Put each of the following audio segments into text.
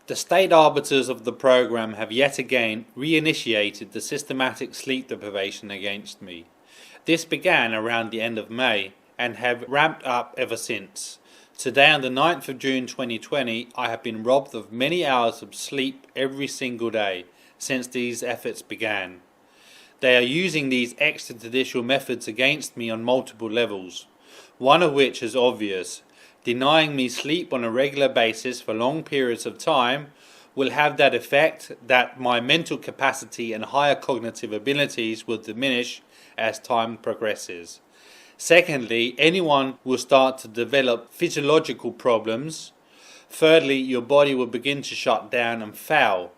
The state arbiters of the program have yet again reinitiated the systematic sleep deprivation against me. This began around the end of May and have ramped up ever since. Today, on the 9th of June 2020, I have been robbed of many hours of sleep every single day since these efforts began. They are using these extrajudicial methods against me on multiple levels, one of which is obvious. Denying me sleep on a regular basis for long periods of time will have that effect that my mental capacity and higher cognitive abilities will diminish as time progresses. Secondly, anyone will start to develop physiological problems. Thirdly, your body will begin to shut down and fail.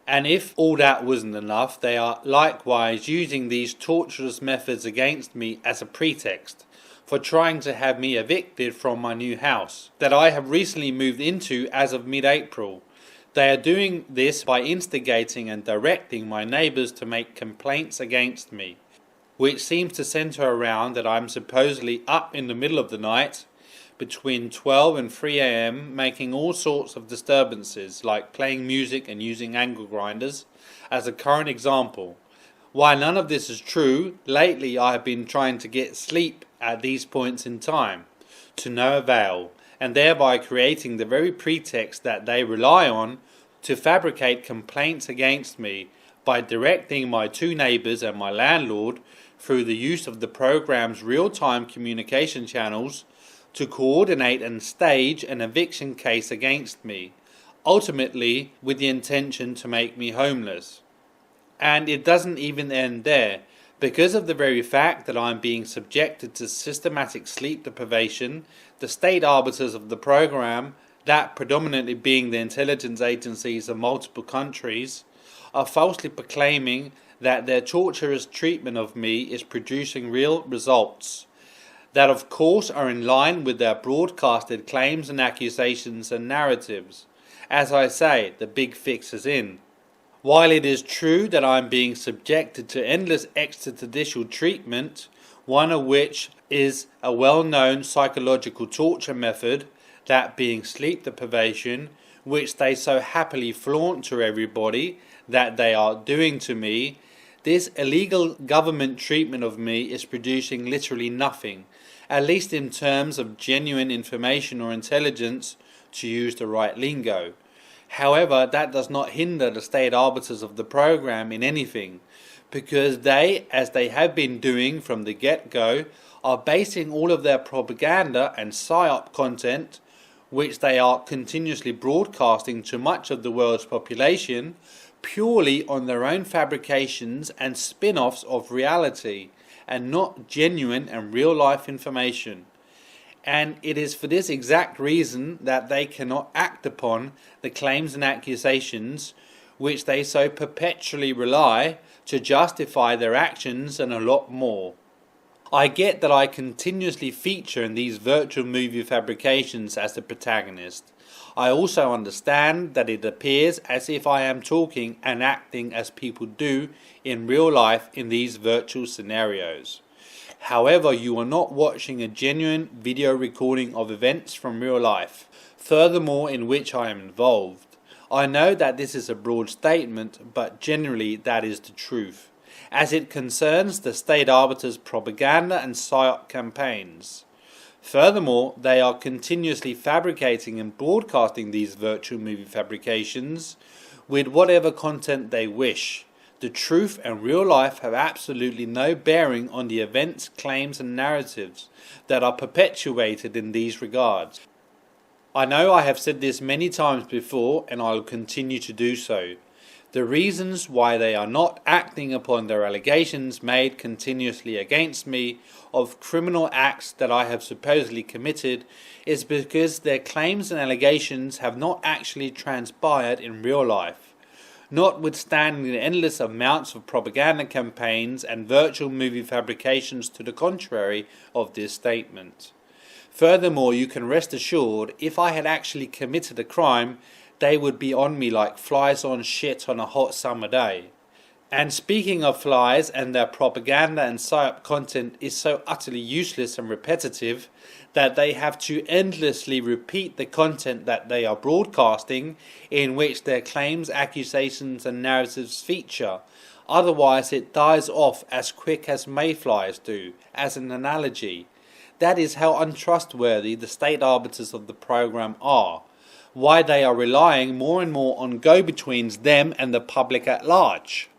And if all that wasn't enough, they are likewise using these torturous methods against me as a pretext for trying to have me evicted from my new house that I have recently moved into as of mid-April. They are doing this by instigating and directing my neighbours to make complaints against me, which seems to centre around that I am supposedly up in the middle of the night between 12 and 3 a.m. making all sorts of disturbances like playing music and using angle grinders as a current example. While none of this is true, lately I have been trying to get sleep at these points in time, to no avail, and thereby creating the very pretext that they rely on to fabricate complaints against me by directing my two neighbours and my landlord through the use of the program's real-time communication channels to coordinate and stage an eviction case against me, ultimately with the intention to make me homeless. And it doesn't even end there. Because of the very fact that I am being subjected to systematic sleep deprivation, the state arbiters of the program, that predominantly being the intelligence agencies of multiple countries, are falsely proclaiming that their torturous treatment of me is producing real results, that of course are in line with their broadcasted claims and accusations and narratives. As I say, the big fix is in. While it is true that I am being subjected to endless extrajudicial treatment, one of which is a well-known psychological torture method, that being sleep deprivation, which they so happily flaunt to everybody that they are doing to me, this illegal government treatment of me is producing literally nothing, at least in terms of genuine information or intelligence, to use the right lingo. However, that does not hinder the state arbiters of the program in anything, because they, as they have been doing from the get-go, are basing all of their propaganda and psyop content, which they are continuously broadcasting to much of the world's population, purely on their own fabrications and spin-offs of reality, and not genuine and real-life information. And it is for this exact reason that they cannot act upon the claims and accusations which they so perpetually rely to justify their actions and a lot more. I get that I continuously feature in these virtual movie fabrications as the protagonist. I also understand that it appears as if I am talking and acting as people do in real life in these virtual scenarios. However, you are not watching a genuine video recording of events from real life, furthermore in which I am involved. I know that this is a broad statement, but generally that is the truth, as it concerns the state arbiters' propaganda and psyop campaigns. Furthermore, they are continuously fabricating and broadcasting these virtual movie fabrications with whatever content they wish. The truth and real life have absolutely no bearing on the events, claims and narratives that are perpetuated in these regards. I know I have said this many times before and I will continue to do so. The reasons why they are not acting upon their allegations made continuously against me of criminal acts that I have supposedly committed is because their claims and allegations have not actually transpired in real life, notwithstanding the endless amounts of propaganda campaigns and virtual movie fabrications to the contrary of this statement. Furthermore, you can rest assured, if I had actually committed a crime, they would be on me like flies on shit on a hot summer day. And speaking of flies, and their propaganda and psyop content is so utterly useless and repetitive that they have to endlessly repeat the content that they are broadcasting, in which their claims, accusations and narratives feature. Otherwise it dies off as quick as mayflies do, as an analogy. That is how untrustworthy the state arbiters of the program are. Why they are relying more and more on go-betweens, them and the public at large.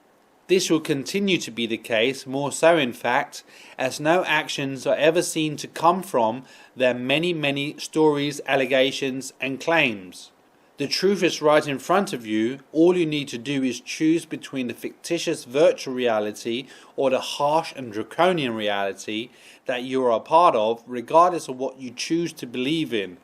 This will continue to be the case, more so in fact, as no actions are ever seen to come from their many stories, allegations and claims. The truth is right in front of you. All you need to do is choose between the fictitious virtual reality or the harsh and draconian reality that you are a part of, regardless of what you choose to believe in.